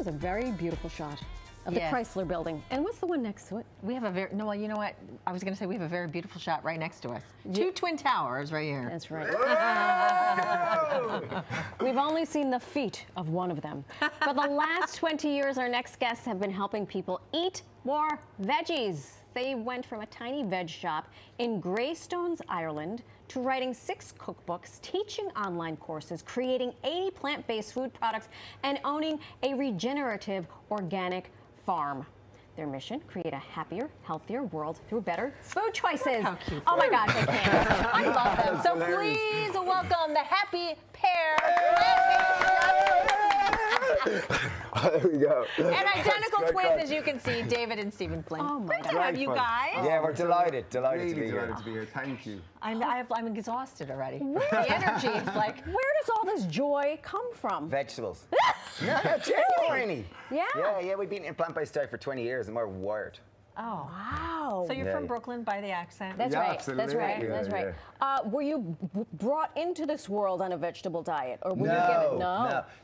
a very beautiful shot of the Chrysler building. And what's the one next to it? We have a very, no, well, you know what? I was going to say we have a very beautiful shot right next to us. Two twin towers right here. That's right. We've only seen the feet of one of them. For the last 20 years, our next guests have been helping people eat more veggies. They went from a tiny veg shop in Greystones, Ireland, to writing 6 cookbooks, teaching online courses, creating 80 plant-based food products, and owning a regenerative organic farm. Their mission, create a happier, healthier world through better food choices. How cute. Oh my gosh, I can't. I love them. So please welcome the Happy Pear. There we go. And identical twins, as you can see, David and Stephen Flynn. Oh my Great to have you guys. Yeah, we're delighted Really to be here. delighted to be here. Thank you. I'm exhausted already. The energy is like, Where does all this joy come from? Vegetables. No, genuinely. Yeah. Yeah, we've been in plant-based diet for 20 years and we're wired. oh. Wow. So you're Yeah. from Brooklyn by the accent? That's Yeah, right. absolutely. That's right. Yeah, That's right. Were you brought into this world on a vegetable diet, or were you given?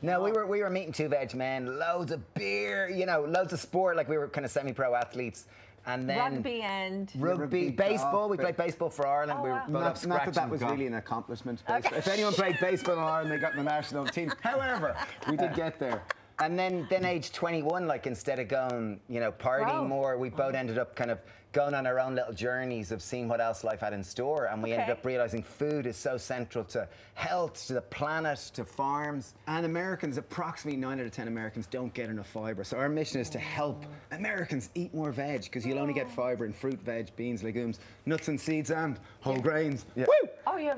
No. We were meat and 2 veg men. Loads of beer, loads of sport. Like we were kind of semi-pro athletes, and then Rugby and... rugby, baseball. We played baseball for Ireland. Oh, We were wow. both up Not that scratching was golf. really an accomplishment. If anyone played baseball in Ireland, they got in the national team. However, we did get there. And then age 21, like instead of going, partying more, we both ended up kind of going on our own little journeys of seeing what else life had in store. And we ended up realizing food is so central to health, to the planet, to farms. And Americans, approximately 9 out of 10 Americans don't get enough fibre. So our mission is to help Americans eat more veg, because you'll only get fibre in fruit, veg, beans, legumes, nuts and seeds, and whole grains. Yeah. Woo! Oh, you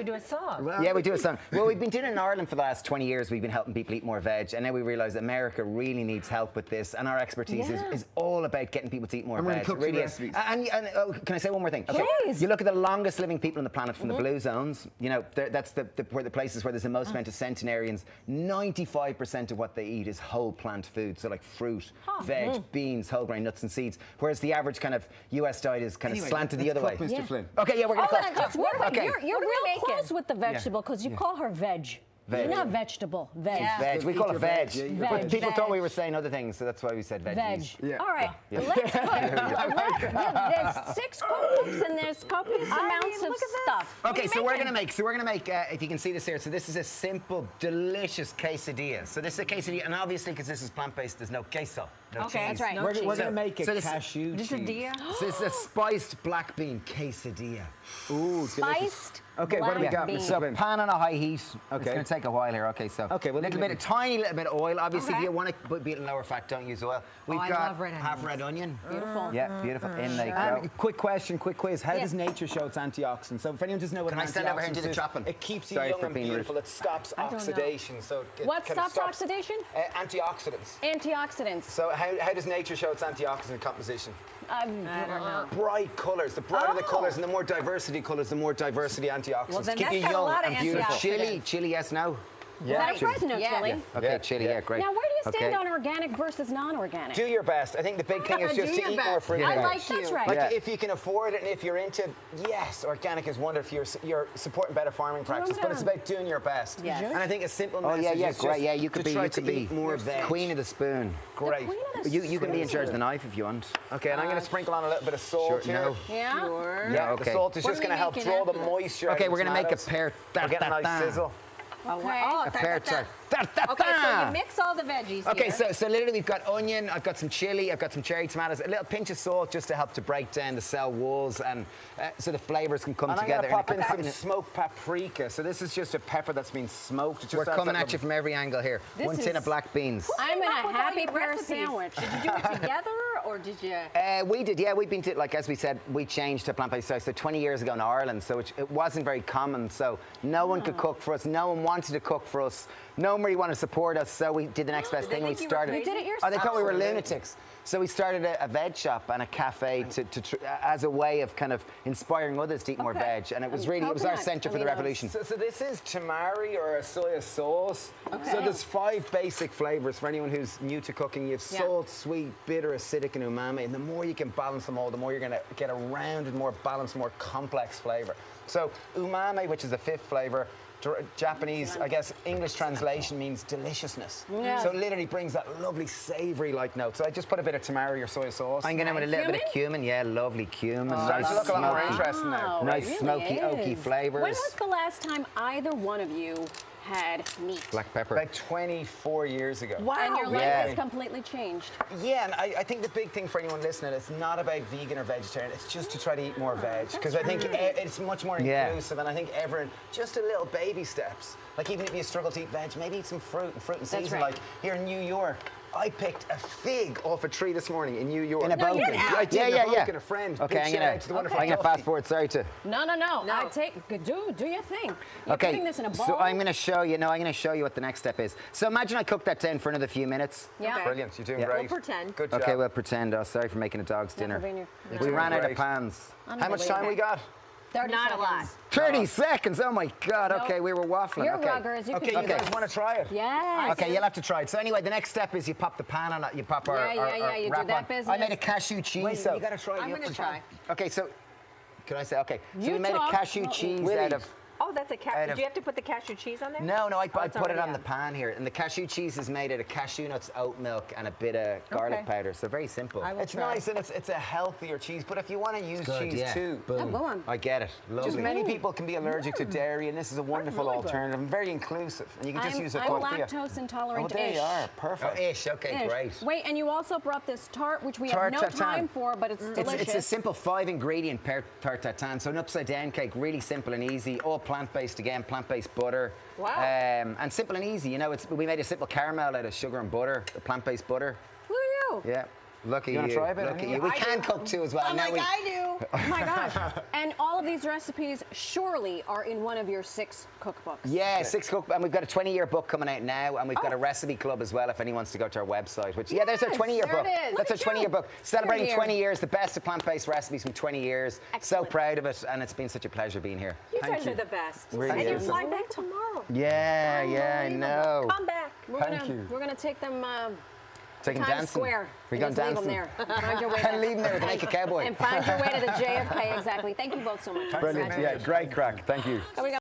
do a song. Well, Yeah, we do a song. Well, we've been doing it in Ireland for the last 20 years. We've been helping people eat more veg, and now we realise that America really needs help with this, and our expertise is all about getting people to eat more I'm gonna veg. cook It really some is. recipes. And can I say one more thing? Okay. Please. You look at the longest living people on the planet from the blue zones. That's where the places where there's the most amount of centenarians. 95% of what they eat is whole plant food, so like fruit, veg, beans, whole grain, nuts and seeds. Whereas the average kind of US diet is kind of slanted the other way. Mr. Flynn. Okay, yeah, we're gonna cook. You're we real making? close with the vegetable, because you call her veg. Veg. You're not vegetable. Veg. Yeah. Veg. We call it veg. Veg. But people thought we Veg. were saying other things, so that's why we said veggies. Veg. Yeah. All right. Let's there's 6 cookbooks and there's copious amounts of look at this. stuff. Okay, so we're gonna make, if you can see this here, so this is a simple, delicious quesadilla. So this is a quesadilla, and obviously, because this is plant-based, there's no queso, no cheese. That's right. We're going So- to make a so this- cashew cheese. So it's a spiced black bean quesadilla. Ooh, delicious. Spiced Okay, what do we black got, bean. Mr. So Flynn? pan on a high heat. It's Okay. going to take a while here. Okay, so Okay, well, tiny little bit of oil. Obviously, if you want to be in lower fat, don't use oil. We've I got love red half onions. red onion. Beautiful. Yeah, beautiful. In they go. Quick question, quick quiz. How Yeah. does nature show its antioxidants? So if anyone doesn't know what Can I stand over here and do the antioxidants is, chopping? it keeps you Sorry young for and being rude. beautiful. It stops don't know. oxidation. So it What kind of stops oxidation? Antioxidants. Antioxidants. So how does nature show its antioxidant composition? I don't know. Bright colours. The brighter the colours and the more diversity colours, the more diversity antioxidants. Well, then Keep you that's got a young lot of and beautiful. antioxidants. Chili, yes, no. Is that a Fresno Yeah. chili? Okay, Yeah. chili, Yeah. yeah, great. Now, where do you stand Okay. on organic versus non-organic? Do your best. I think the big thing is just Do to your eat best. more fruit. I and like veg. you. That's right. Like Yeah. if you can afford it and if you're into, yes, organic is wonderful. You're supporting better farming practice, but it's about doing your best. Yes. And I think a simple Oh message yeah, is great. just Yeah, you could to be, try you could to be eat more veg. queen of the spoon. Great. Queen of the You can be in charge of the spoon. knife if you want. Okay, and I'm going to sprinkle on a little bit of salt Sure, here. no. Yeah? Sure. Yeah, The okay. salt is What just are we going to help making draw the after this? moisture. Okay, out we're of gonna make a tomatoes. pear We'll get a nice sizzle. Okay. A pear tart. Okay, so you mix all the veggies Okay, here. so literally we've got onion, I've got some chili, I've got some cherry tomatoes, a little pinch of salt just to help to break down the cell walls and so the flavours can come And I'm together. going to pop in a- some smoked paprika. So this is just a pepper that's been smoked. It just We're adds coming that at you from every angle here. This One tin is- of black beans. I'm in Came up a with all Happy your Pear recipes. sandwich. Did you do it together, or did you? We did, yeah. We've been to, like as we said, we changed to plant-based diet. So 20 years ago in Ireland, so it wasn't very common. So no one could cook for us. No one wanted to cook for us. No one really wanted to support us. So we did the next best Did they thing. We think you were started. crazy? You did it Oh, they thought we were Absolutely. lunatics. So we started a veg shop and a cafe as a way of kind of inspiring others to eat more Okay. veg. And it was And really, it was our coconut centre for the aminos. revolution. So this is tamari or a soya sauce. Okay. So there's 5 basic flavors for anyone who's new to cooking. You have Yeah. salt, sweet, bitter, acidic, and umami. And the more you can balance them all, the more you're going to get a rounded, more balanced, more complex flavor. So umami, which is the 5th flavor, Japanese, I guess, English translation means deliciousness. Yeah. So it literally brings that lovely savoury-like note. So I just put a bit of tamari or soy sauce. I'm going in with a little bit of cumin. Yeah, lovely cumin. Starting to look a lot more smoky. interesting now. Wow, Nice it really smoky, oaky is. flavours. When was the last time either one of you had meat? Black pepper. About 24 years ago. Wow, and your life Yeah. has completely changed. Yeah, and I think the big thing for anyone listening, it's not about vegan or vegetarian, it's just to try to eat more veg. Because I think it's much more inclusive, and I think everyone, just a little baby steps. Like even if you struggle to eat veg, maybe eat some fruit and season. right. Like here in New York, I picked a fig off a tree this morning in New York. In a boat. I did, in a boat, and a friend. Okay, Big shout out to the wonderful I'm going to Duffy. fast forward. Sorry to. No. I take, do your thing. You're putting this in a bowl. So I'm going to show you. No, I'm going to show you what the next step is. So imagine I cook that down for another few minutes. Yeah. Brilliant, you're doing Yeah. great. We'll pretend. Good job. Okay, we'll pretend. Oh, sorry for making a dog's dinner. Vineyard. We ran out of Great. pans. How much time we got? 30 Not a seconds. lot. 30 seconds. Oh my God. Nope. Okay, we were waffling. You're okay. ruggers. You Okay, can you do guys this. want to try it? Yes. Okay, you'll have to try it. So anyway, the next step is you pop the pan on it. You pop our, Yeah, you do wrap that on. business. I made a cashew cheese. Wait, so you got to try it. I'm You have going to to try. Okay, so can I say? Okay, so You we made a talk. cashew Well, cheese Willie. out of. Oh, that's a Out cashew. of- Did you have to put the cashew cheese on there? No, I it's put it already on the on. pan here, and the cashew cheese is made out of cashew nuts, oat milk, and a bit of garlic Okay. powder. So very simple. I will It's try. nice and it's a healthier cheese, but if you want to use Good, cheese yeah. too, Boom. go on. I get it. Lovely. just many people can be allergic to dairy, and this is a wonderful really good. alternative and very inclusive. And you can just use a I'm tortilla. lactose Oh, intolerant-ish. there you are. Oh, Perfect. ish. Okay, Ish. great. Wait, and you also brought this tart, which we Tart have no tatin. time for, but it's delicious. It's a simple 5-ingredient tart tatin. So an upside down cake, really simple and easy. All plant-based again, plant-based butter. Wow. And simple and easy. You know, we made a simple caramel out of sugar and butter, the plant-based butter. Who are you? Yeah. Look at you. wanna try a bit? Look at I you. We I can do. cook too as well. I'm Now like, we- I do. Oh my gosh. And all of these recipes surely are in one of your 6 cookbooks. Yeah, 6 cook, and we've got a 20-year book coming out now, and we've got Oh. a recipe club as well if anyone wants to go to our website. Which there's our Yes, 20-year there book. it is. That's our Look at 20-year you. book, celebrating Here. 20 years, the best of plant-based recipes from 20 years. Excellent. So proud of it, and it's been such a pleasure being here. You Thank guys you. are the best. Really and you is. fly back tomorrow. Yeah, I know. Come back. Thank you. We're gonna take them Taking Times dancing. Square. We're and going just leave dancing. them there. Find your way And leave them there with the and- naked cowboy. And find your way to the JFK, exactly. Thank you both so much. Brilliant. Yeah, great crack. Thank you. We got